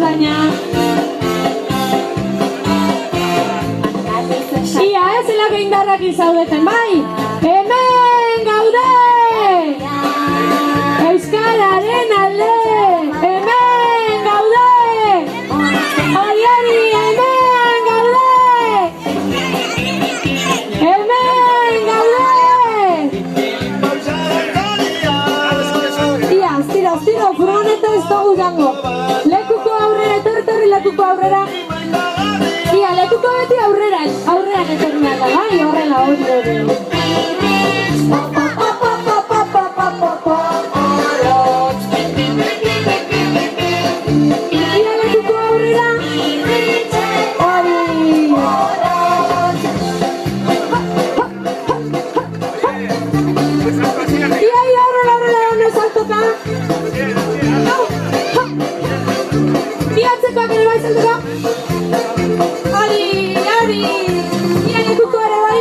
baina. Ia, zelako indarrak izaudeten, bai? Hemen gaude! Euskararen alde! Hemen gaude! Odiari, hemen gaude! Hemen gaude! Ia, astiro, furgoneta ez dugu jango. Lekuko aurrera, etorri lekuko aurrera. Ia, lekuko beti aurreran etorri behar da, bai, horrela hori. Ia, lekuko aurrera. Hori. Ia, horrela, no saltoka. Ia, atzekoak ere bai saltoka. Hori, ia lekuko ere bai.